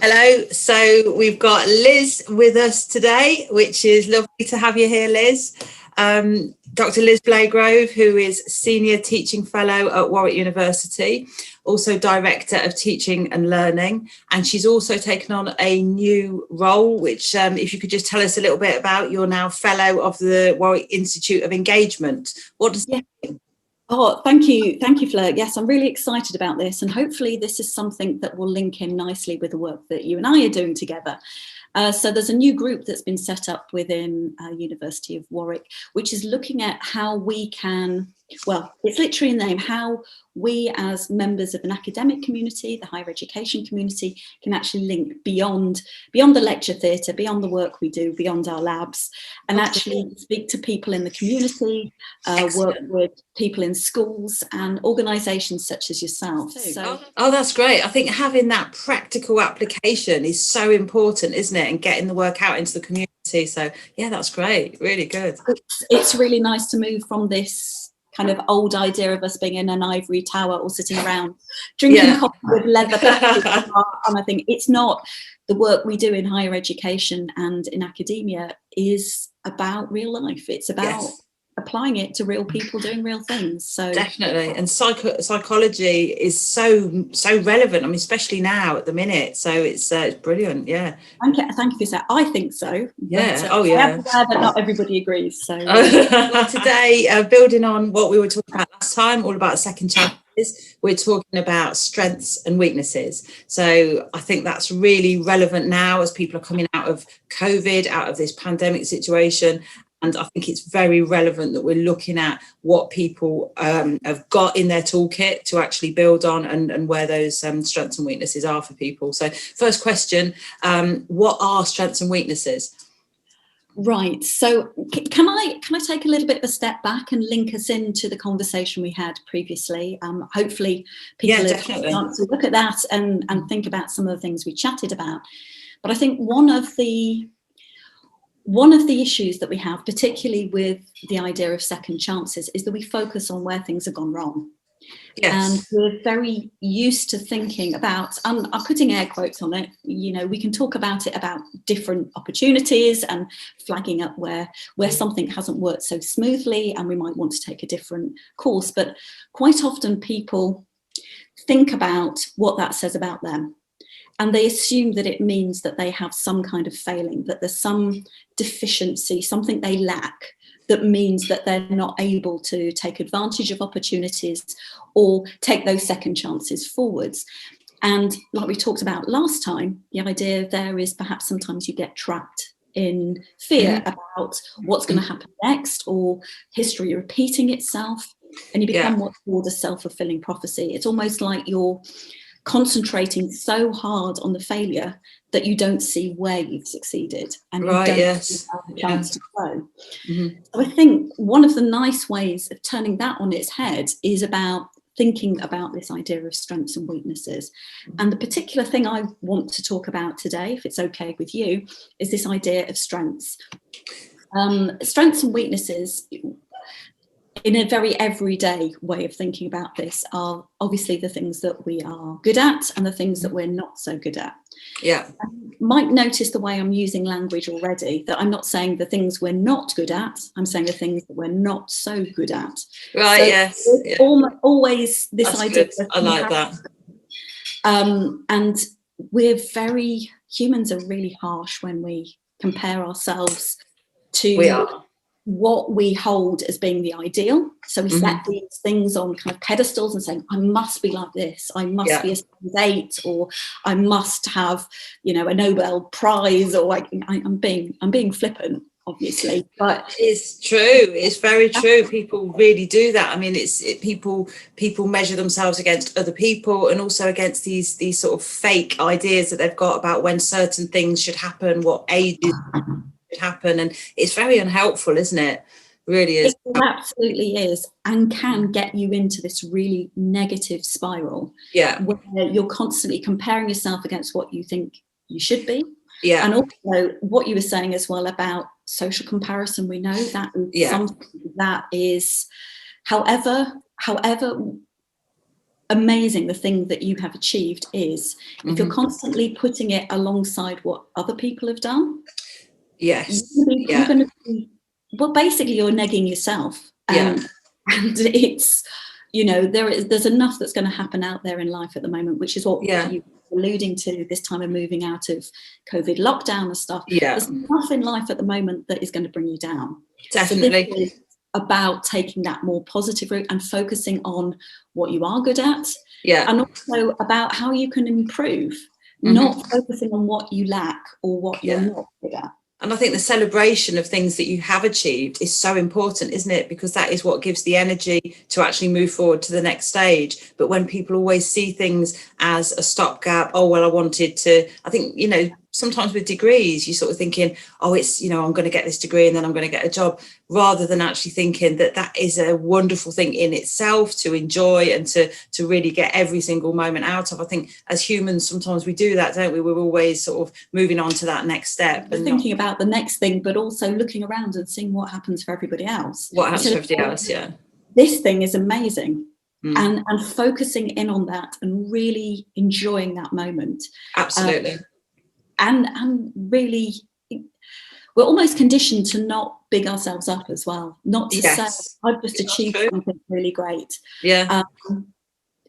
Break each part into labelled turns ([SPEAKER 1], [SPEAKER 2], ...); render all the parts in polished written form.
[SPEAKER 1] Hello. So we've got Liz with us today, which is lovely to have you here, Liz. Dr. Liz Blagrove, who is Senior Teaching Fellow at Warwick University, also Director of Teaching and Learning. And she's also taken on a new role, which if you could just tell us a little bit about, you're now Fellow of the Warwick Institute of Engagement. What does that mean?
[SPEAKER 2] Oh, thank you, Fleur. Yes, I'm really excited about this, and hopefully this is something that will link in nicely with the work that you and I are doing together. So there's a new group that's been set up within University of Warwick, which is looking at how we can, well, it's literally in the name, how we as members of an academic community, the higher education community, can actually link beyond the lecture theatre, beyond the work we do, beyond our labs, and actually speak to people in the community, work with people in schools and organisations such as yourself.
[SPEAKER 1] Oh, that's great. I think having that practical application is so important, isn't it? And getting the work out into the community. So yeah, that's great. Really good.
[SPEAKER 2] It's really nice to move from this kind of old idea of us being in an ivory tower or sitting around drinking coffee with leather patches. And I think it's not, the work we do in higher education and in academia is about real life. It's about applying it to real people doing real things. So
[SPEAKER 1] definitely. And psychology is so relevant. I mean, especially now at the minute. So it's brilliant. Yeah.
[SPEAKER 2] Thank you for that. I think so.
[SPEAKER 1] Yeah.
[SPEAKER 2] But,
[SPEAKER 1] oh yeah.
[SPEAKER 2] I'm glad that not everybody agrees. So
[SPEAKER 1] well, today, building on what we were talking about last time, all about second chances, we're talking about strengths and weaknesses. So I think that's really relevant now as people are coming out of COVID, out of this pandemic situation. And I think it's very relevant that we're looking at what people have got in their toolkit to actually build on and where those strengths and weaknesses are for people. So first question, what are strengths and weaknesses?
[SPEAKER 2] Right. So can I take a little bit of a step back and link us into the conversation we had previously? Hopefully people have had a chance to look at that and think about some of the things we chatted about. But I think one of the issues that we have, particularly with the idea of second chances, is that we focus on where things have gone wrong. Yes. And we're very used to thinking about, I'm putting air quotes on it, you know, we can talk about it about different opportunities and flagging up where something hasn't worked so smoothly and we might want to take a different course. But quite often people think about what that says about them. And they assume that it means that they have some kind of failing, that there's some deficiency, something they lack that means that they're not able to take advantage of opportunities or take those second chances forwards. And like we talked about last time, the idea there is perhaps sometimes you get trapped in fear about what's going to happen next or history repeating itself, and you become what's called a self-fulfilling prophecy. It's almost like you're concentrating so hard on the failure that you don't see where you've succeeded and you don't have a chance to grow. So I think one of the nice ways of turning that on its head is about thinking about this idea of strengths and weaknesses. And the particular thing I want to talk about today, if it's okay with you, is this idea of strengths. Strengths and weaknesses, in a very everyday way of thinking about this, are obviously the things that we are good at and the things that we're not so good at.
[SPEAKER 1] Yeah.
[SPEAKER 2] You might notice the way I'm using language already, that I'm not saying the things we're not good at, I'm saying the things that we're not so good at.
[SPEAKER 1] Right, so yes.
[SPEAKER 2] Always this
[SPEAKER 1] That's
[SPEAKER 2] idea.
[SPEAKER 1] Good. I like that.
[SPEAKER 2] And humans are really harsh when we compare ourselves to what we hold as being the ideal. So we set these things on kind of pedestals and saying, I must be like this, I must be a size 8, or I must have, you know, a Nobel Prize, or I'm being flippant, obviously, but
[SPEAKER 1] it's true. It's very true. People really do that. I mean, people measure themselves against other people and also against these sort of fake ideas that they've got about when certain things should happen, what ages should happen, and it's very unhelpful, isn't it? Really is.
[SPEAKER 2] It absolutely is, and can get you into this really negative spiral.
[SPEAKER 1] Yeah,
[SPEAKER 2] where you're constantly comparing yourself against what you think you should be.
[SPEAKER 1] Yeah,
[SPEAKER 2] and also what you were saying as well about social comparison. We know that is something that is, however amazing the thing that you have achieved is, if you're constantly putting it alongside what other people have done,
[SPEAKER 1] yes,
[SPEAKER 2] you're going to be, well, basically you're negging yourself. And it's, you know, there's enough that's going to happen out there in life at the moment, which is what you're alluding to, this time of moving out of COVID lockdown and stuff. There's enough in life at the moment that is going to bring you down.
[SPEAKER 1] Definitely.
[SPEAKER 2] So this is about taking that more positive route and focusing on what you are good at, and also about how you can improve, not focusing on what you lack or what you're not good at.
[SPEAKER 1] And I think the celebration of things that you have achieved is so important, isn't it? Because that is what gives the energy to actually move forward to the next stage. But when people always see things as a stopgap, oh, well, I wanted to, I think, you know, sometimes with degrees, you're sort of thinking, oh, it's, you know, I'm going to get this degree and then I'm going to get a job, rather than actually thinking that that is a wonderful thing in itself to enjoy and to really get every single moment out of. I think as humans, sometimes we do that, don't we? We're always sort of moving on to that next step. And
[SPEAKER 2] thinking about the next thing, but also looking around and seeing what happens for everybody else.
[SPEAKER 1] What happens for everybody else,
[SPEAKER 2] This thing is amazing. And focusing in on that and really enjoying that moment.
[SPEAKER 1] Absolutely.
[SPEAKER 2] And really, we're almost conditioned to not big ourselves up as well, not to say, I've just achieved something really great.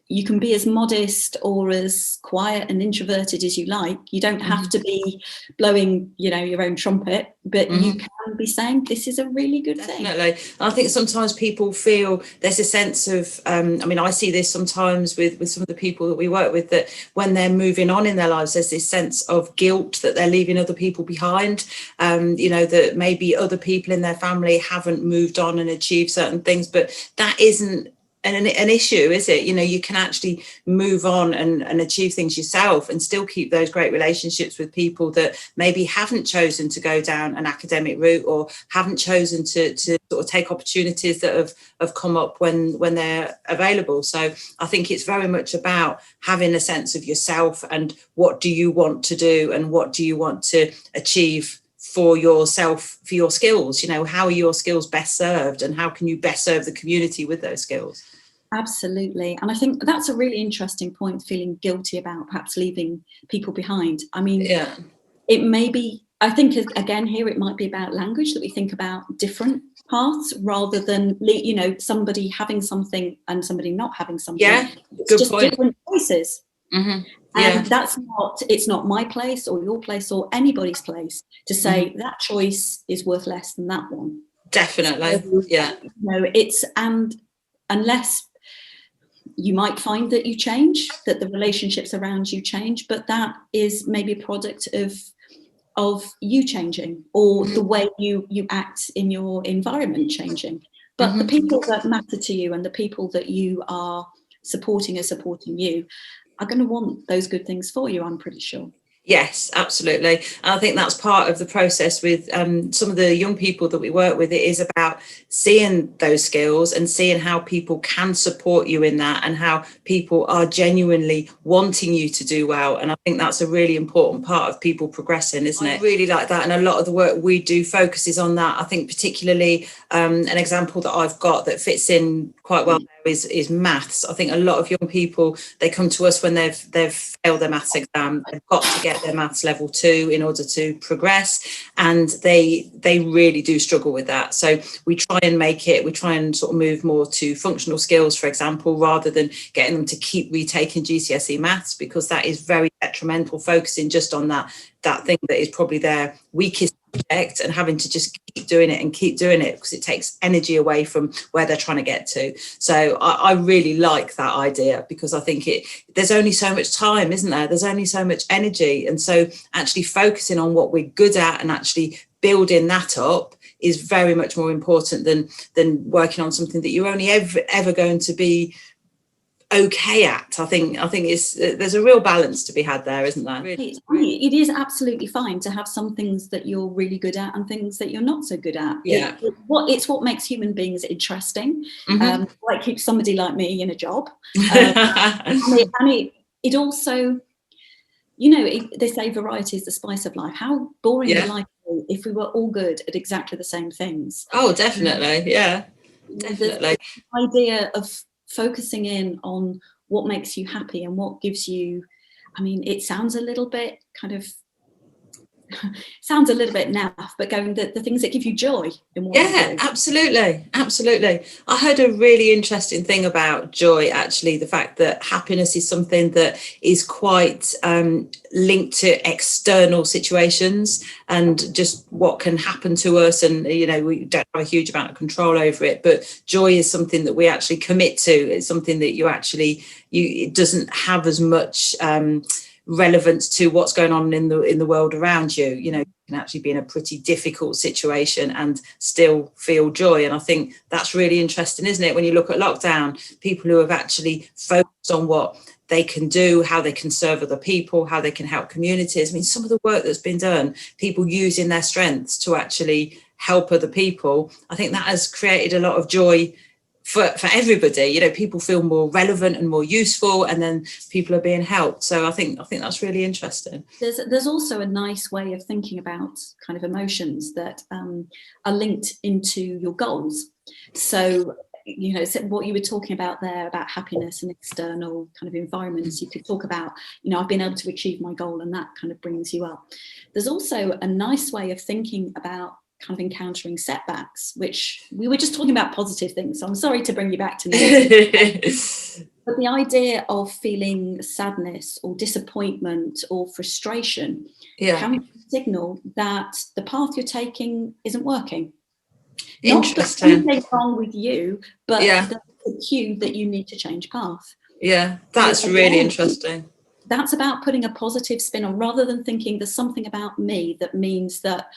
[SPEAKER 2] You can be as modest or as quiet and introverted as you like. You don't have to be blowing, you know, your own trumpet, but you can be saying, this is a really good thing.
[SPEAKER 1] Definitely. I think sometimes people feel there's a sense of, I mean, I see this sometimes with some of the people that we work with, that when they're moving on in their lives, there's this sense of guilt that they're leaving other people behind. You know, that maybe other people in their family haven't moved on and achieved certain things, but that isn't an issue, is it? You know, you can actually move on and achieve things yourself and still keep those great relationships with people that maybe haven't chosen to go down an academic route or haven't chosen to sort of take opportunities that have come up when they're available. So I think it's very much about having a sense of yourself and what do you want to do and what do you want to achieve for yourself, for your skills. You know, how are your skills best served and how can you best serve the community with those skills?
[SPEAKER 2] Absolutely. And I think that's a really interesting point, feeling guilty about perhaps leaving people behind. I mean, it may be, I think, again, here it might be about language, that we think about different paths rather than, you know, somebody having something and somebody not having something. It's
[SPEAKER 1] good
[SPEAKER 2] just
[SPEAKER 1] point.
[SPEAKER 2] Different choices. And that's not, it's not my place or your place or anybody's place to say that choice is worth less than that one.
[SPEAKER 1] Definitely.
[SPEAKER 2] So, you know, it's, and unless you might find that you change, that the relationships around you change, but that is maybe a product of you changing or the way you act in your environment changing. But the people that matter to you and the people that you are supporting you are going to want those good things for you, I'm pretty sure.
[SPEAKER 1] Yes, absolutely. And I think that's part of the process with some of the young people that we work with. It is about seeing those skills and seeing how people can support you in that and how people are genuinely wanting you to do well. And I think that's a really important part of people progressing, isn't it? I really like that. And a lot of the work we do focuses on that. I think particularly an example that I've got that fits in quite well is maths. I think a lot of young people, they come to us when they've failed their maths exam. They've got to get their maths level 2 in order to progress, and they really do struggle with that. So we try and sort of move more to functional skills, for example, rather than getting them to keep retaking GCSE maths, because that is very detrimental, focusing just on that thing that is probably their weakest subject and having to just keep doing it because it takes energy away from where they're trying to get to. So I really like that idea, because I think there's only so much time, isn't there? There's only so much energy. And so actually focusing on what we're good at and actually building that up is very much more important than working on something that you're only ever going to be okay at. I think there's a real balance to be had there, isn't there?
[SPEAKER 2] It is absolutely fine to have some things that you're really good at and things that you're not so good at. It's what makes human beings interesting. Like keeps somebody like me in a job. And it also, you know, they say variety is the spice of life. How boring would life be if we were all good at exactly the same things?
[SPEAKER 1] Oh, definitely. Yeah, definitely.
[SPEAKER 2] The idea of focusing in on what makes you happy and what gives you, I mean, it sounds a little bit kind of, sounds a little bit naff, but going the things that give you joy in what you do.
[SPEAKER 1] Absolutely. I heard a really interesting thing about joy, actually, the fact that happiness is something that is quite linked to external situations and just what can happen to us, and we don't have a huge amount of control over it, but joy is something that we actually commit to. It's something that it doesn't have as much relevance to what's going on in the world around you. You can actually be in a pretty difficult situation and still feel joy. And I think that's really interesting, isn't it? When you look at lockdown, people who have actually focused on what they can do, how they can serve other people, how they can help communities. I mean, some of the work that's been done, people using their strengths to actually help other people, I think that has created a lot of joy for everybody. People feel more relevant and more useful, and then people are being helped. So I think that's really interesting.
[SPEAKER 2] There's also a nice way of thinking about kind of emotions that are linked into your goals. So so what you were talking about there about happiness and external kind of environments, you could talk about, I've been able to achieve my goal, and that kind of brings you up. There's also a nice way of thinking about kind of encountering setbacks, which we were just talking about positive things, so I'm sorry to bring you back to negative. But the idea of feeling sadness or disappointment or frustration can signal that the path you're taking isn't working.
[SPEAKER 1] Interesting.
[SPEAKER 2] Not that anything wrong with you, but that's a cue that you need to change path.
[SPEAKER 1] Yeah, that's really interesting.
[SPEAKER 2] That's about putting a positive spin on, rather than thinking there's something about me that means that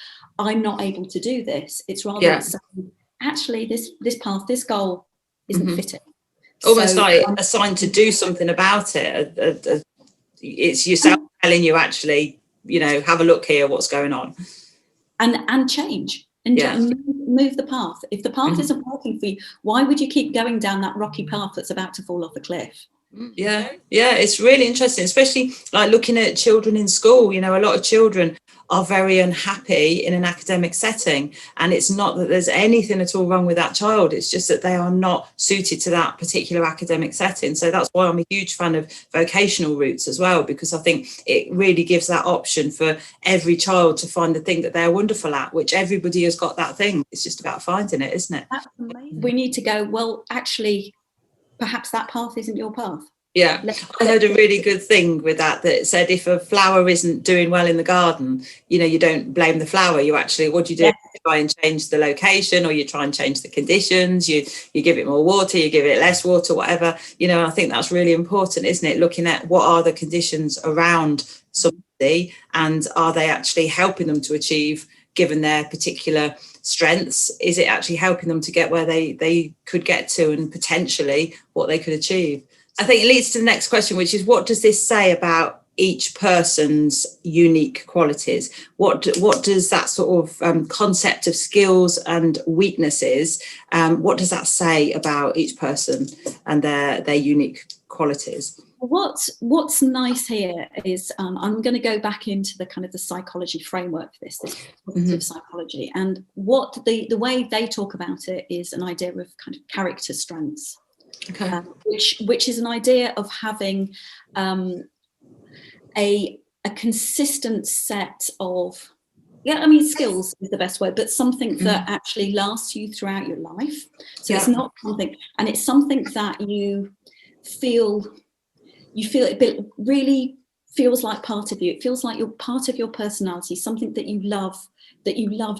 [SPEAKER 2] I'm not able to do this. It's rather saying, actually, this path, this goal isn't fitting.
[SPEAKER 1] Almost like assigned to do something about it. It's yourself telling you, actually, have a look here, what's going on.
[SPEAKER 2] And change. And move the path. If the path isn't working for you, why would you keep going down that rocky path that's about to fall off the cliff?
[SPEAKER 1] Yeah, it's really interesting, especially like looking at children in school. A lot of children are very unhappy in an academic setting, and it's not that there's anything at all wrong with that child, it's just that they are not suited to that particular academic setting. So that's why I'm a huge fan of vocational routes as well, because I think it really gives that option for every child to find the thing that they're wonderful at, which everybody has got that thing. It's just about finding it, isn't it?
[SPEAKER 2] That's amazing. We need to go, well, actually, perhaps that path isn't your path.
[SPEAKER 1] Yeah, I heard a really good thing with that said if a flower isn't doing well in the garden, you don't blame the flower. You actually, what do? You try and change the location, or you try and change the conditions. You give it more water, you give it less water, whatever. I think that's really important, isn't it? Looking at what are the conditions around somebody, and are they actually helping them to achieve, given their particular strengths? Is it actually helping them to get where they could get to, and potentially what they could achieve? I think it leads to the next question, which is, what does this say about each person's unique qualities? What does that sort of concept of skills and weaknesses, what does that say about each person and their unique qualities?
[SPEAKER 2] What's nice here is I'm going to go back into the kind of the psychology framework for this positive psychology, and what the way they talk about it is an idea of kind of character strengths. Okay. Which is an idea of having a consistent set of, skills is the best word, but something that actually lasts you throughout your life. So it's not something, and it's something that you feel it really feels like part of you. It feels like you're part of your personality, something that you love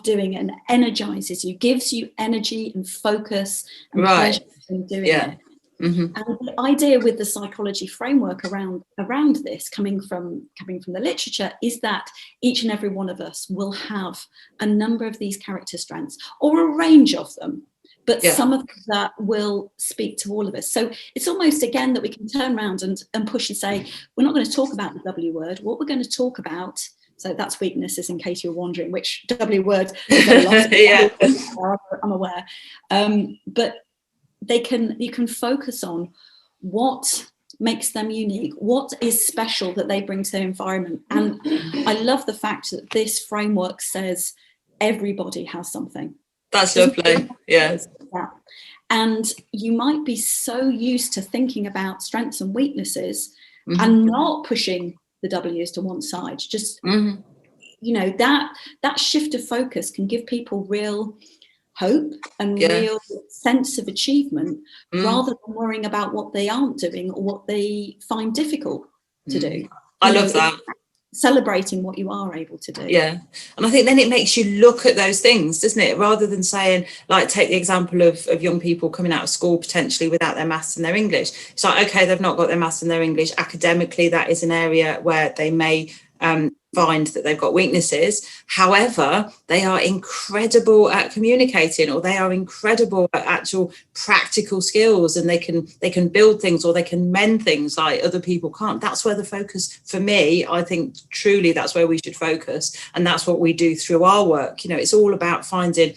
[SPEAKER 2] doing and energizes you, gives you energy and focus and pleasure in doing it. And the idea with the psychology framework around this, coming from the literature, is that each and every one of us will have a number of these character strengths, or a range of them, but some of that will speak to all of us. So it's almost, again, that we can turn around and push and say, we're not going to talk about the W word. What we're going to talk about, so that's weaknesses, in case you're wondering, which W word, I'm aware. But you can focus on what makes them unique, what is special that they bring to their environment. And I love the fact that this framework says everybody has something.
[SPEAKER 1] That's lovely. Yeah.
[SPEAKER 2] And you might be so used to thinking about strengths and weaknesses and not pushing the W's to one side. Just, you know, that shift of focus can give people real hope and real sense of achievement, rather than worrying about what they aren't doing or what they find difficult to do.
[SPEAKER 1] I love that.
[SPEAKER 2] Celebrating what you are able to do.
[SPEAKER 1] Yeah. And I think then it makes you look at those things, doesn't it? Rather than saying, like, take the example of young people coming out of school potentially without their maths and their English. It's like, okay, they've not got their maths and their English. Academically, that is an area where they may find that they've got weaknesses. However, they are incredible at communicating, or they are incredible at actual practical skills, and they can build things, or they can mend things like other people can't. That's where the focus, for me, I think truly that's where we should focus, and that's what we do through our work. You know, it's all about finding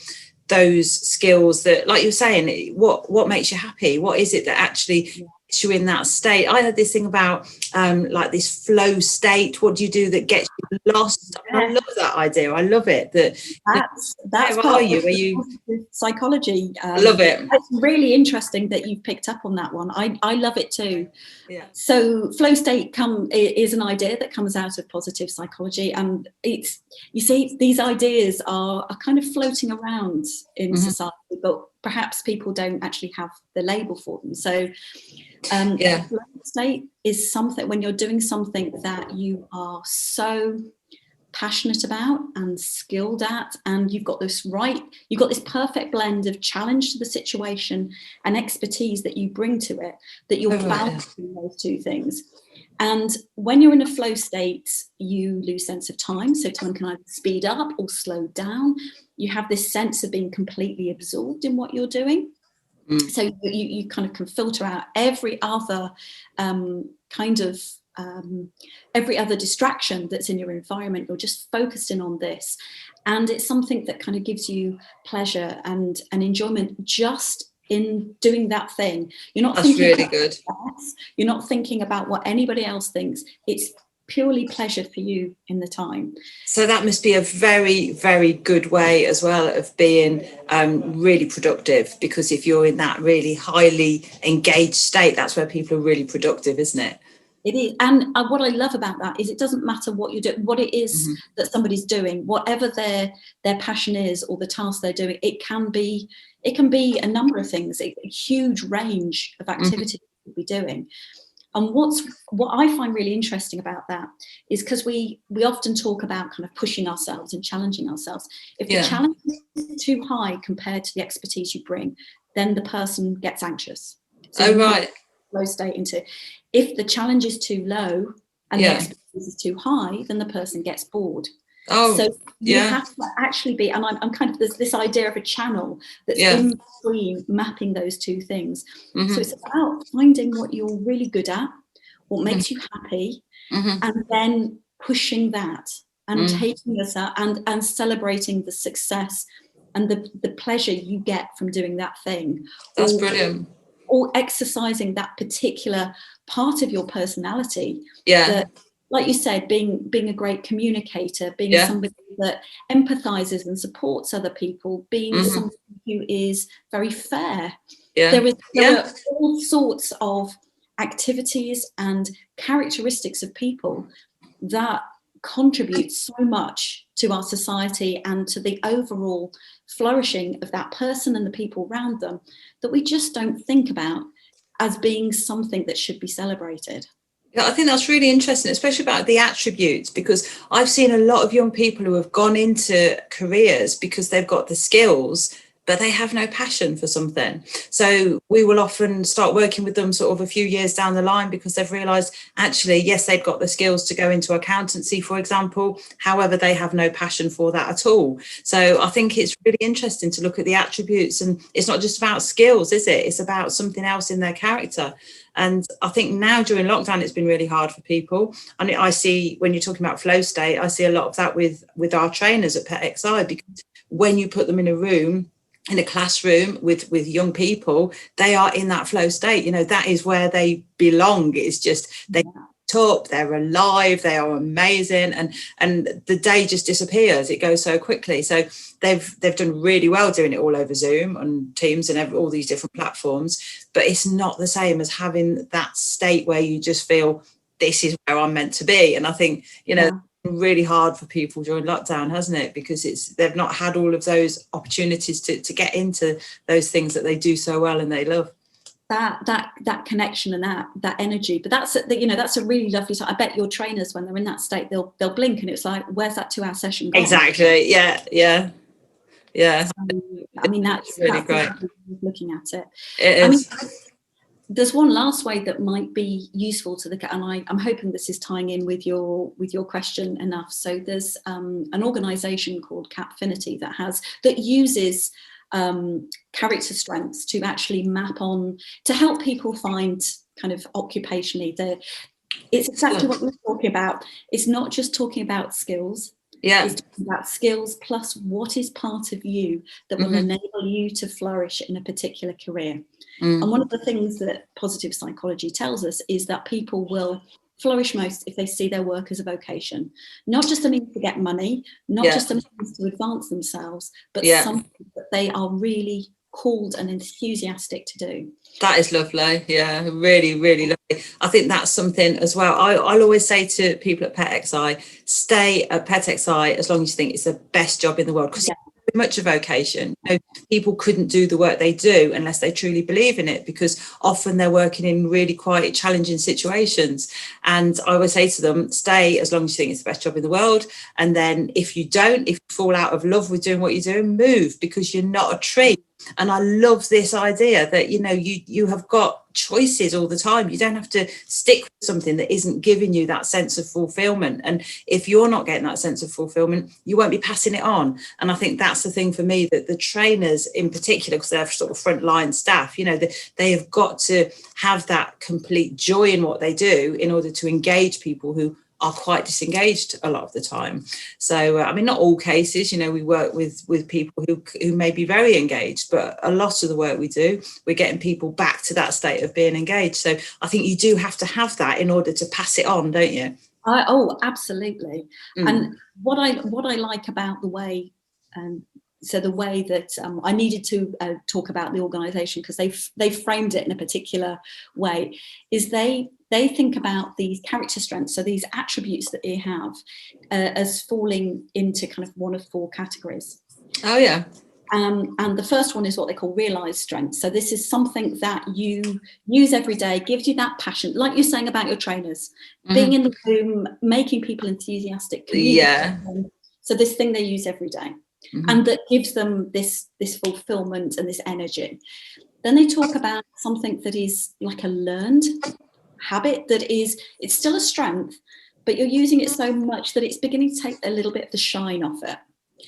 [SPEAKER 1] those skills that, like you're saying, what makes you happy? What is it that actually gets you in that state? I had this thing about like this flow state. What do you do that gets you lost? I love that idea. I love it. That's
[SPEAKER 2] where
[SPEAKER 1] are you? Are you
[SPEAKER 2] psychology?
[SPEAKER 1] I love it.
[SPEAKER 2] It's really interesting that you've picked up on that one. I love it too. Yeah. So flow state is an idea that comes out of positive psychology, and it's, you see, these ideas are kind of floating around in society, but perhaps people don't actually have the label for them. So flow state is something when you're doing something that you are so passionate about and skilled at, and you've got this perfect blend of challenge to the situation and expertise that you bring to it, that you're balancing those two things. And when you're in a flow state, you lose sense of time. So time can either speed up or slow down. You have this sense of being completely absorbed in what you're doing. So you kind of can filter out every other every other distraction that's in your environment. You're just focused in on this, and it's something that kind of gives you pleasure and enjoyment just in doing that thing. You're not thinking really good. You're not thinking about what anybody else thinks. It's purely pleasure for you in the time.
[SPEAKER 1] So that must be a very, very good way as well of being really productive, because if you're in that really highly engaged state, that's where people are really productive, isn't it?
[SPEAKER 2] It is. And what I love about that is it doesn't matter what you're doing, what it is that somebody's doing, whatever their passion is or the task they're doing. It can be a number of things, a huge range of activities you'll be doing. And what I find really interesting about that is because we often talk about kind of pushing ourselves and challenging ourselves. If the challenge is too high compared to the expertise you bring, then the person gets anxious. So flow state into, if the challenge is too low and the expertise is too high, then the person gets bored. So you have to actually be, and I'm kind of, there's this idea of a channel that's in between, mapping those two things. So it's about finding what you're really good at, what makes you happy, and then pushing that and taking yourself and celebrating the success and the pleasure you get from doing that thing.
[SPEAKER 1] That's brilliant.
[SPEAKER 2] Or exercising that particular part of your personality. That, like you said, being a great communicator, being somebody that empathizes and supports other people, being somebody who is very fair. There are all sorts of activities and characteristics of people that contribute so much to our society and to the overall flourishing of that person and the people around them, that we just don't think about as being something that should be celebrated.
[SPEAKER 1] Yeah, I think that's really interesting, especially about the attributes, because I've seen a lot of young people who have gone into careers because they've got the skills, but they have no passion for something. So we will often start working with them sort of a few years down the line because they've realised, actually, yes, they've got the skills to go into accountancy, for example. However, they have no passion for that at all. So I think it's really interesting to look at the attributes, and it's not just about skills, is it? It's about something else in their character. And I think now during lockdown, it's been really hard for people. And I see, when you're talking about flow state, I see a lot of that with our trainers at PetXI, because when you put them in a room, in a classroom with young people, they are in that flow state. You know, that is where they belong. It's just they up, they're alive, they are amazing, and the day just disappears. It goes so quickly. So they've done really well doing it all over Zoom and Teams and all these different platforms, but it's not the same as having that state where you just feel this is where I'm meant to be. And I think, you know, really hard for people during lockdown, hasn't it? Because they've not had all of those opportunities to get into those things that they do so well and they love.
[SPEAKER 2] That connection and that energy. But that's a really lovely time. I bet your trainers, when they're in that state, they'll blink and it's like, where's that 2-hour session gone?
[SPEAKER 1] Exactly. Yeah. So,
[SPEAKER 2] I mean, that's
[SPEAKER 1] really great.
[SPEAKER 2] Looking at it.
[SPEAKER 1] It is.
[SPEAKER 2] I mean, there's one last way that might be useful to look at, and I'm hoping this is tying in with your question enough. So there's an organisation called Capfinity that uses character strengths to actually map on, to help people find kind of occupationally. It's exactly what we're talking about. It's not just talking about skills. Yeah. It's talking about skills plus what is part of you that will enable you to flourish in a particular career. And one of the things that positive psychology tells us is that people will flourish most if they see their work as a vocation, not just a means to get money, not just a means to advance themselves, but something that they are really called and enthusiastic to do.
[SPEAKER 1] That is lovely. Yeah, really, really lovely. I think that's something as well. I'll always say to people at PetXI, stay at PetXI as long as you think it's the best job in the world, because it's much a vocation. You know, people couldn't do the work they do unless they truly believe in it, because often they're working in really quite challenging situations. And I always say to them, stay as long as you think it's the best job in the world. And then if you fall out of love with doing what you're doing, move, because you're not a tree. And I love this idea that, you know, you have got choices all the time. You don't have to stick with something that isn't giving you that sense of fulfillment. And if you're not getting that sense of fulfillment, you won't be passing it on. And I think that's the thing for me, that the trainers in particular, because they're sort of frontline staff, you know, they have got to have that complete joy in what they do in order to engage people who are quite disengaged a lot of the time. So, I mean, not all cases, you know, we work with people who may be very engaged, but a lot of the work we do, we're getting people back to that state of being engaged. So I think you do have to have that in order to pass it on, don't you?
[SPEAKER 2] Absolutely. And what I like about the way, so the way that I needed to talk about the organisation, because they framed it in a particular way, is they think about these character strengths, so these attributes that you have, as falling into kind of one of 4 categories. Oh yeah. And the first one is what they call realized strengths. So this is something that you use every day, gives you that passion, like you're saying about your trainers, being in the room, making people enthusiastic. Yeah. So this thing they use every day. And that gives them this fulfillment and this energy. Then they talk about something that is like a learned habit, it's still a strength, but you're using it so much that it's beginning to take a little bit of the shine off it.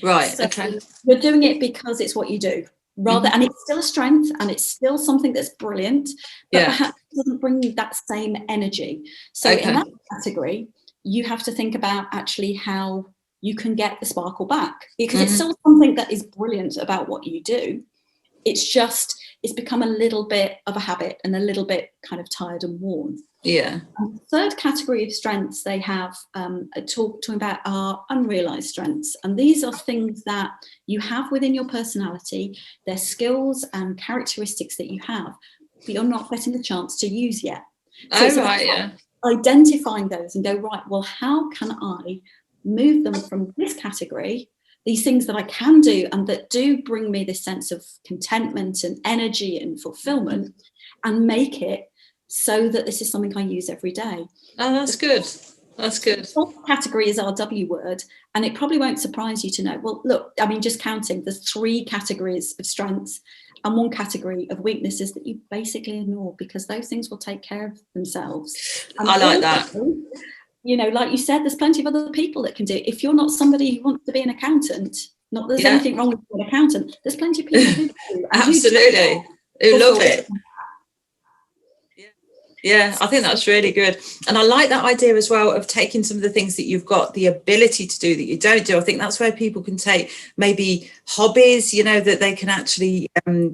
[SPEAKER 2] Right. So okay. You're doing it because it's what you do, rather, and it's still a strength and it's still something that's brilliant, but perhaps it doesn't bring you that same energy. So in that category, you have to think about actually how you can get the sparkle back, because it's still something that is brilliant about what you do. It's become a little bit of a habit and a little bit kind of tired and worn. Yeah. And the third category of strengths they have talking about are unrealized strengths. And these are things that you have within your personality. They're skills and characteristics that you have, but you're not getting the chance to use yet. So it's about identifying those and go, right, well, how can I move them from this category, these things that I can do and that do bring me this sense of contentment and energy and fulfillment, and make it so that this is something I use every day. Oh, that's good. That's good. The fourth category is our W word, and it probably won't surprise you to know, well, look, I mean, just counting, there's 3 categories of strengths and 1 category of weaknesses that you basically ignore, because those things will take care of themselves. And I like that. You know, like you said, there's plenty of other people that can do it. If you're not somebody who wants to be an accountant, not there's anything wrong with being an accountant, there's plenty of people who do. Absolutely. Who love it.
[SPEAKER 1] Yeah, I think that's really good. And I like that idea as well of taking some of the things that you've got the ability to do that you don't do. I think that's where people can take maybe hobbies, you know, that they can actually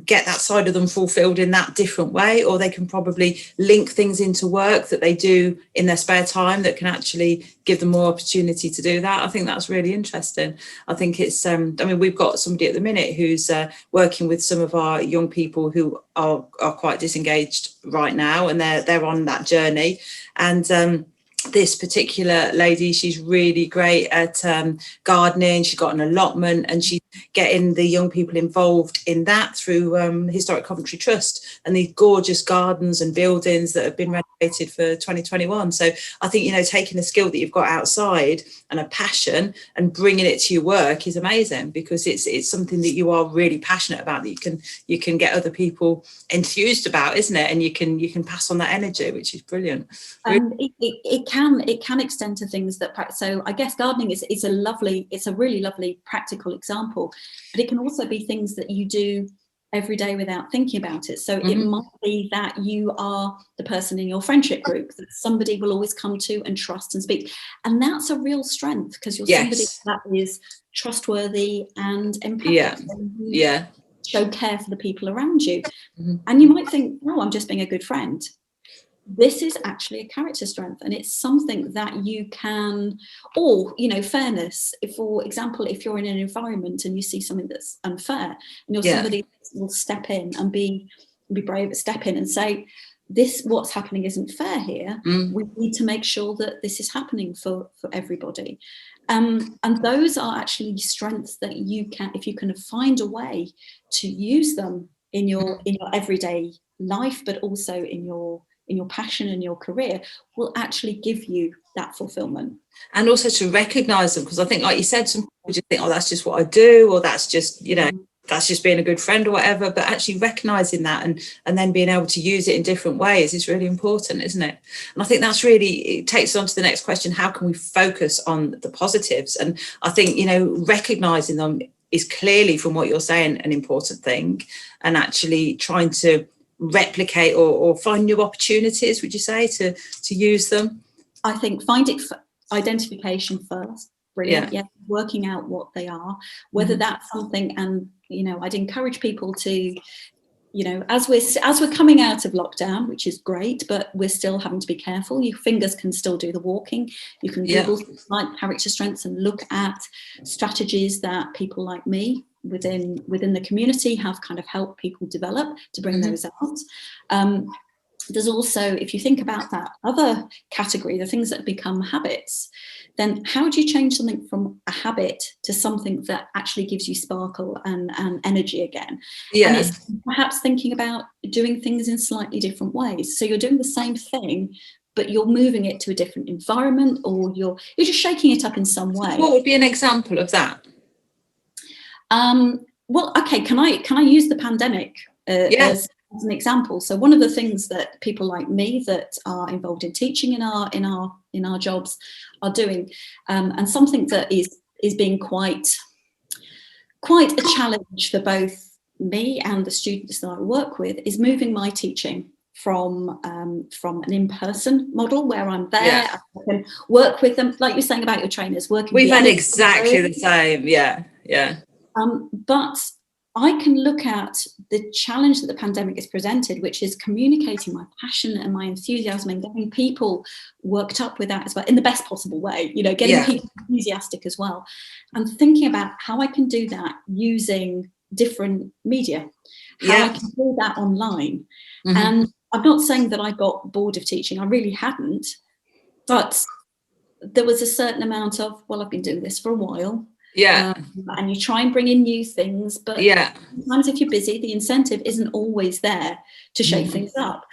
[SPEAKER 1] get that side of them fulfilled in that different way, or they can probably link things into work that they do in their spare time that can actually give them more opportunity to do that. I think that's really interesting. I think it's, I mean, we've got somebody at the minute who's working with some of our young people who are quite disengaged right now, and they're on that journey. And this particular lady, she's really great at gardening. She's got an allotment, and she's getting the young people involved in that through Historic Coventry Trust and these gorgeous gardens and buildings that have been renovated for 2021. So I think, you know, taking a skill that you've got outside and a passion and bringing it to your work is amazing, because it's something that you are really passionate about, that you can get other people enthused about, isn't it? And you can pass on that energy, which is brilliant.
[SPEAKER 2] It can extend to things that, so I guess gardening is a really lovely practical example, but it can also be things that you do every day without thinking about it. So it might be that you are the person in your friendship group that somebody will always come to and trust and speak. And that's a real strength, because you're somebody that is trustworthy and empathic.
[SPEAKER 1] Yeah.
[SPEAKER 2] Show care for the people around you. And you might think, oh, I'm just being a good friend. This is actually a character strength, and it's something that you can, or, you know, fairness. If, for example, if you're in an environment and you see something that's unfair, and you're somebody that will step in and be brave, step in and say, this, what's happening isn't fair here. We need to make sure that this is happening for everybody. And those are actually strengths that you can, if you can find a way to use them in your everyday life, but also in your passion and your career, will actually give you that fulfillment.
[SPEAKER 1] And also to recognize them, because I think, like you said, some people just think, oh, that's just what I do, or that's just, you know, that's just being a good friend or whatever. But actually recognizing that and then being able to use it in different ways is really important, isn't it? And I think that's really, it takes us on to the next question: how can we focus on the positives? And I think, you know, recognizing them is clearly, from what you're saying, an important thing, and actually trying to replicate or find new opportunities, would you say, to use them?
[SPEAKER 2] I think identification first. Brilliant. Yeah. Working out what they are, whether that's something, and, you know, I'd encourage people to, you know, as we're coming out of lockdown, which is great, but we're still having to be careful. Your fingers can still do the walking. You can Google things like character strengths and look at strategies that people like me within the community have kind of helped people develop to bring those out. There's also, if you think about that other category, the things that become habits, then how do you change something from a habit to something that actually gives you sparkle and energy again? And it's perhaps thinking about doing things in slightly different ways. So you're doing the same thing, but you're moving it to a different environment, or you're just shaking it up in some way.
[SPEAKER 1] What would be an example of that?
[SPEAKER 2] Well, okay, can I use the pandemic as an example? So one of the things that people like me that are involved in teaching in our jobs are doing, and something that is being quite a challenge for both me and the students that I work with, is moving my teaching from an in-person model where I'm there, I can work with them, like you're saying about your trainers, working.
[SPEAKER 1] We've had exactly the same,
[SPEAKER 2] but I can look at the challenge that the pandemic has presented, which is communicating my passion and my enthusiasm and getting people worked up with that as well, in the best possible way, you know, getting people enthusiastic as well, and thinking about how I can do that using different media, how I can do that online. And I'm not saying that I got bored of teaching, I really hadn't, but there was a certain amount of, well, I've been doing this for a while. And you try and bring in new things, but sometimes if you're busy, the incentive isn't always there to shake things up.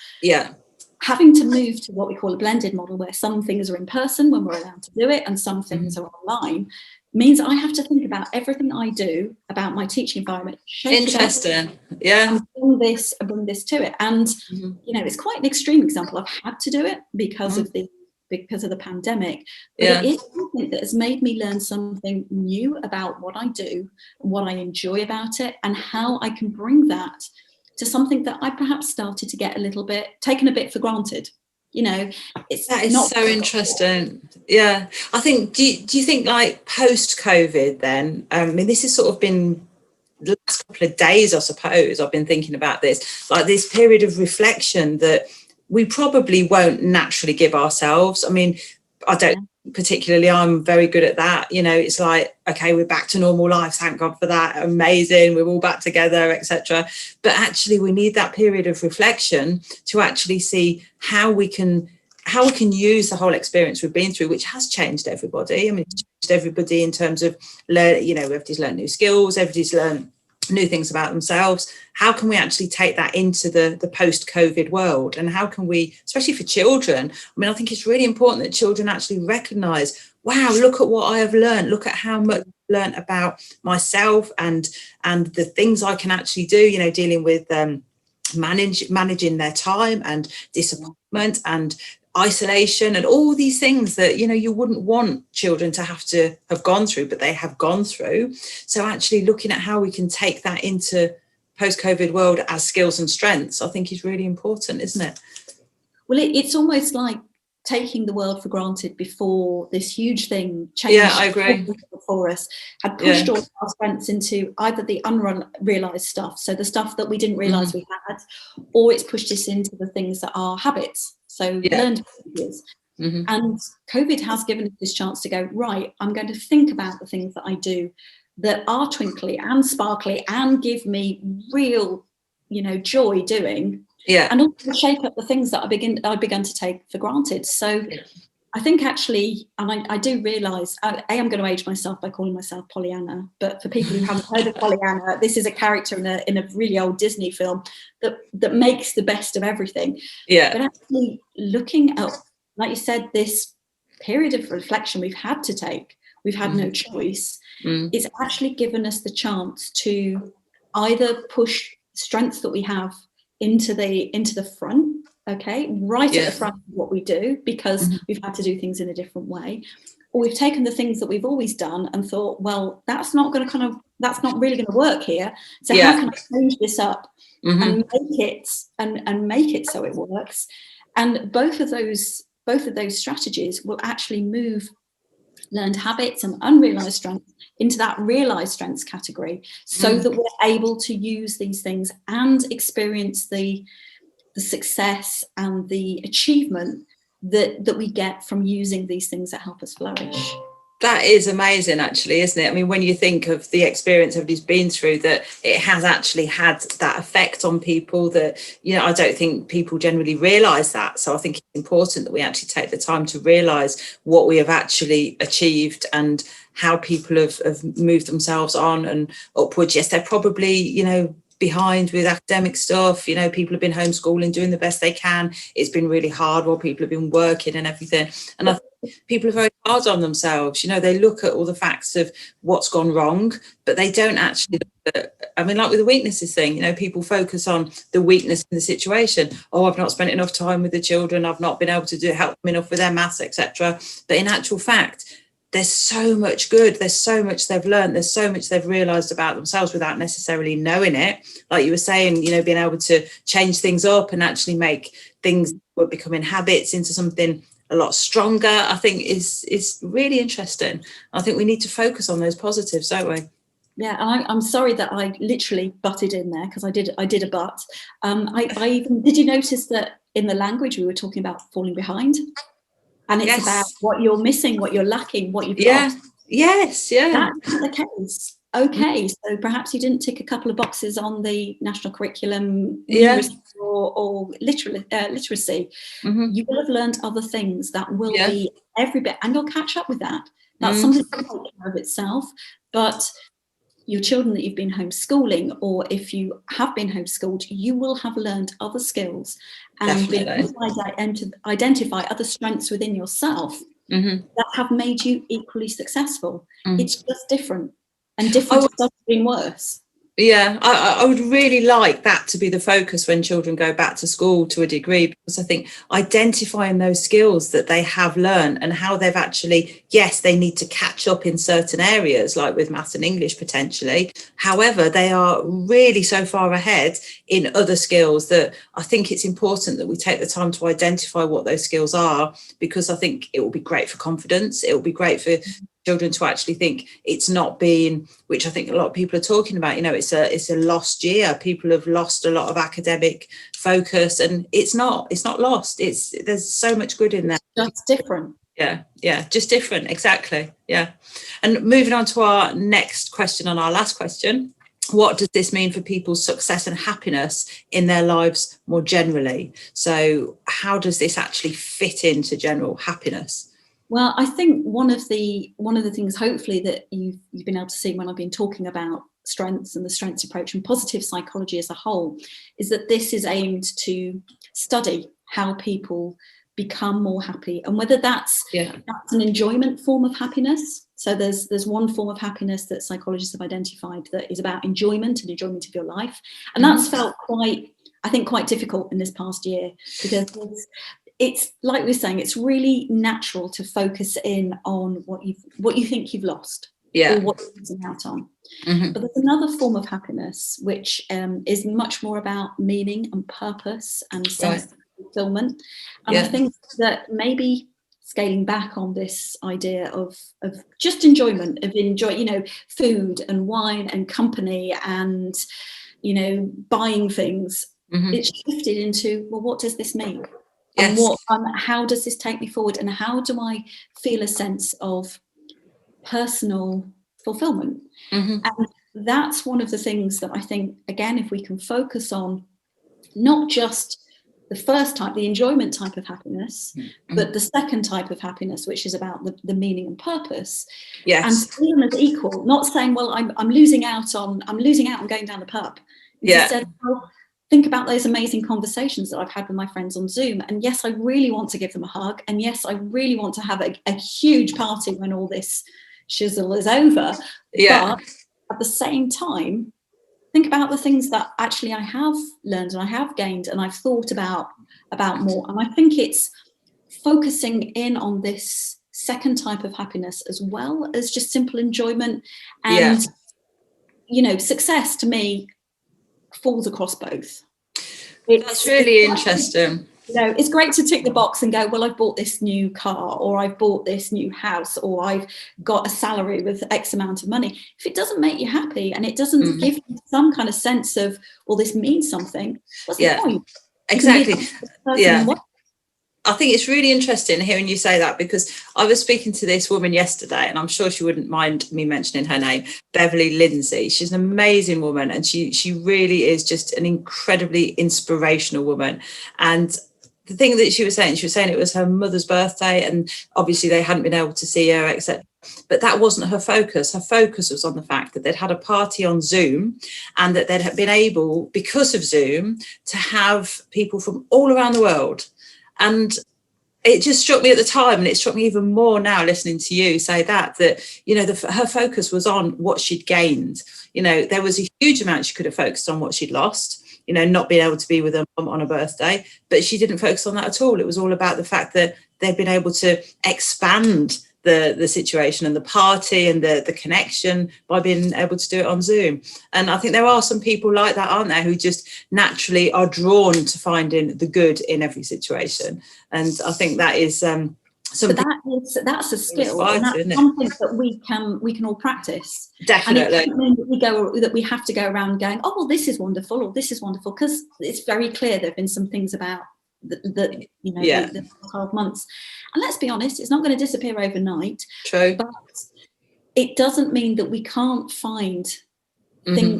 [SPEAKER 2] Having to move to what we call a blended model, where some things are in person when we're allowed to do it and some things are online, means I have to think about everything I do about my teaching environment.
[SPEAKER 1] Interesting.
[SPEAKER 2] And bring this to it. And you know, it's quite an extreme example. I've had to do it because of the pandemic, but it is something that has made me learn something new about what I do, what I enjoy about it, and how I can bring that to something that I perhaps started to get taken a bit for granted. You know,
[SPEAKER 1] that is so interesting. Yeah, I think. Do you think like post COVID then? I mean, this has sort of been the last couple of days, I suppose. I've been thinking about this, like this period of reflection that we probably won't naturally give ourselves. I mean, I don't particularly, I'm very good at that. You know, it's like, okay, we're back to normal life, thank God for that, amazing, we're all back together, etc. But actually we need that period of reflection to actually see how we can use the whole experience we've been through, which has changed everybody. I mean, it's changed everybody in terms of everybody's learned new skills, everybody's learned new things about themselves. How can we actually take that into the post-COVID world? And how can we, especially for children, I mean, I think it's really important that children actually recognise, wow, look at what I have learned, look at how much I've learned about myself and the things I can actually do, you know, dealing with managing their time and disappointment and isolation and all these things that, you know, you wouldn't want children to have gone through, but they have gone through. So actually looking at how we can take that into post-COVID world as skills and strengths, I think is really important, isn't it?
[SPEAKER 2] Well, it's almost like taking the world for granted before this huge thing changed.
[SPEAKER 1] Yeah, I agree.
[SPEAKER 2] For us, had pushed all our strengths into either the unrealized stuff, so the stuff that we didn't realize we had, or it's pushed us into the things that are habits, so learned behaviors. And COVID has given us this chance to go, right, I'm going to think about the things that I do that are twinkly and sparkly and give me real, you know, joy doing. And also shake up the things that I began to take for granted. So I think actually, and I do realise, I'm going to age myself by calling myself Pollyanna, but for people who haven't heard of Pollyanna, this is a character in a really old Disney film that makes the best of everything. But actually looking at, like you said, this period of reflection we've had to take, we've had no choice, it's actually given us the chance to either push strengths that we have into the front, right at the front of what we do, because we've had to do things in a different way, or we've taken the things that we've always done and thought, well, that's not really going to work here, so how can I change this up and make it so it works? And both of those strategies will actually move learned habits and unrealized strengths into that realized strengths category, so that we're able to use these things and experience the success and the achievement that we get from using these things that help us flourish.
[SPEAKER 1] That is amazing, actually, isn't it? I mean, when you think of the experience everybody's been through, that it has actually had that effect on people that, you know, I don't think people generally realise that. So I think it's important that we actually take the time to realise what we have actually achieved and how people have moved themselves on and upwards. Yes, they're probably, you know, behind with academic stuff, you know, people have been homeschooling, doing the best they can. It's been really hard while people have been working and everything. And I think people are very hard on themselves. You know, they look at all the facts of what's gone wrong, but they don't actually look at, I mean, like with the weaknesses thing, you know, people focus on the weakness in the situation. Oh, I've not spent enough time with the children, I've not been able to help them enough with their maths, etc. But in actual fact, there's so much good, there's so much they've learned, there's so much they've realised about themselves without necessarily knowing it. Like you were saying, you know, being able to change things up and actually make things that were becoming habits into something a lot stronger, I think is really interesting. I think we need to focus on those positives, don't we?
[SPEAKER 2] Yeah, and I'm sorry that I literally butted in there, because I did a butt. I even, did you notice that in the language we were talking about falling behind? And it's about what you're missing, what you're lacking, what you've got.
[SPEAKER 1] That's
[SPEAKER 2] the case. Okay, so perhaps you didn't tick a couple of boxes on the national curriculum or literacy. You will have learned other things that will be every bit, and you'll catch up with that. That's something to take care of itself. But your children that you've been homeschooling, or if you have been homeschooled, you will have learned other skills and been able to identify other strengths within yourself that have made you equally successful. It's just different, and different has been worse.
[SPEAKER 1] Yeah, I would really like that to be the focus when children go back to school to a degree, because I think identifying those skills that they have learned and how they've actually, yes, they need to catch up in certain areas, like with maths and English potentially. However, they are really so far ahead in other skills that I think it's important that we take the time to identify what those skills are, because I think it will be great for confidence. It will be great for children to actually think it's not been, which I think a lot of people are talking about, you know, it's a lost year. People have lost a lot of academic focus, and it's not lost. There's so much good in there.
[SPEAKER 2] That's different.
[SPEAKER 1] Yeah, just different. Exactly. Yeah. And moving on to our next question, on our last question, what does this mean for people's success and happiness in their lives more generally? So how does this actually fit into general happiness?
[SPEAKER 2] Well, I think one of the things, hopefully, that you've been able to see when I've been talking about strengths and the strengths approach and positive psychology as a whole, is that this is aimed to study how people become more happy, and whether that's an enjoyment form of happiness. So there's one form of happiness that psychologists have identified that is about enjoyment and enjoyment of your life, and that's felt quite difficult in this past year, because it's like we're saying, it's really natural to focus in on what you think you've lost, or what you're missing out on. But there's another form of happiness which is much more about meaning and purpose and sense of fulfillment. And I think that maybe scaling back on this idea of just enjoyment, food and wine and company and, buying things, it's shifted into, well, what does this mean? And how does this take me forward? And how do I feel a sense of personal fulfillment? And that's one of the things that I think, again, if we can focus on not just the first type, the enjoyment type of happiness, but the second type of happiness, which is about the meaning and purpose, and see them as equal, not saying, well, I'm losing out on going down the pub. Instead, well, think about those amazing conversations that I've had with my friends on Zoom. And yes, I really want to give them a hug. And yes, I really want to have a huge party when all this shizzle is over. But at the same time, think about the things that actually I have learned and I have gained and I've thought about more. And I think it's focusing in on this second type of happiness as well as just simple enjoyment. And, success to me falls across both.
[SPEAKER 1] That's really interesting.
[SPEAKER 2] It's great to tick the box and go, well, I've bought this new car, or I've bought this new house, or I've got a salary with X amount of money. If it doesn't make you happy and it doesn't give you some kind of sense of, well, this means something, what's the point?
[SPEAKER 1] Exactly. I think it's really interesting hearing you say that, because I was speaking to this woman yesterday, and I'm sure she wouldn't mind me mentioning her name, Beverly Lindsay. She's an amazing woman, and she really is just an incredibly inspirational woman. And the thing that she was saying it was her mother's birthday, and obviously they hadn't been able to see her, etc. But that wasn't her focus. Her focus was on the fact that they'd had a party on Zoom, and that they'd been able, because of Zoom, to have people from all around the world. And it just struck me at the time, and it struck me even more now listening to you say that her focus was on what she'd gained. There was a huge amount she could have focused on what she'd lost, not being able to be with her mum on a birthday, but she didn't focus on that at all. It was all about the fact that they'd been able to expand the situation and the party and the connection by being able to do it on Zoom. And I think there are some people like that, aren't there, who just naturally are drawn to finding the good in every situation. And I think that is that's a skill, and that's something that we can all practice. Definitely.
[SPEAKER 2] And it doesn't mean that we have to go around going, oh, well, this is wonderful, or this is wonderful, because it's very clear there have been some things about the 12 months, and let's be honest, it's not going to disappear overnight.
[SPEAKER 1] True.
[SPEAKER 2] But it doesn't mean that we can't find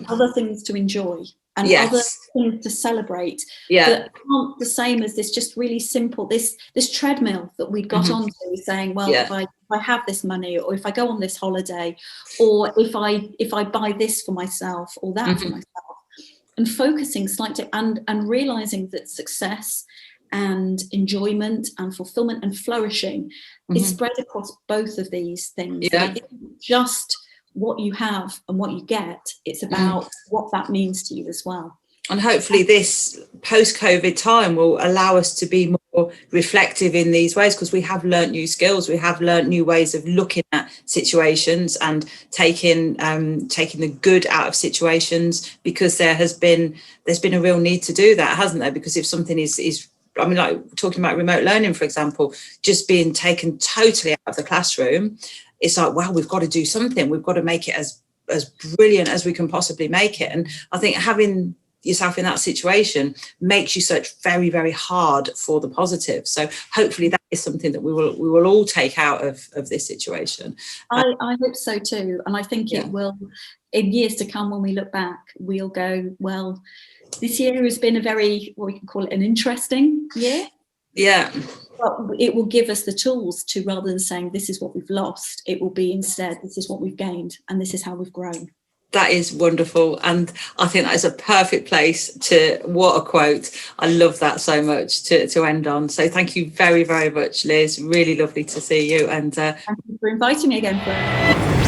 [SPEAKER 2] other things to enjoy and other things to celebrate that aren't the same as this just really simple this treadmill that we'd got onto, saying, well, if I have this money, or if I go on this holiday, or if I buy this for myself or that for myself, and focusing slightly and realizing that success and enjoyment and fulfillment and flourishing is spread across both of these things. It isn't just what you have and what you get. It's about what that means to you as well.
[SPEAKER 1] And hopefully this post-COVID time will allow us to be more reflective in these ways, because we have learnt new skills, we have learnt new ways of looking at situations and taking the good out of situations, because there's been a real need to do that, hasn't there? Because if something is I mean, like talking about remote learning, for example, just being taken totally out of the classroom, it's like, wow, we've got to do something. We've got to make it as brilliant as we can possibly make it. And I think having yourself in that situation makes you search very, very hard for the positive. So hopefully that is something that we will all take out of this situation.
[SPEAKER 2] I hope so too. And I think it will, in years to come, when we look back, we'll go, well, this year has been a very, what we can call it, an interesting year.
[SPEAKER 1] Yeah.
[SPEAKER 2] But it will give us the tools to, rather than saying this is what we've lost, it will be instead, this is what we've gained and this is how we've grown.
[SPEAKER 1] That is wonderful. And I think that is a perfect place to, what a quote. I love that so much to end on. So thank you very, very much, Liz. Really lovely to see you. And
[SPEAKER 2] thank you for inviting me again, Fleur.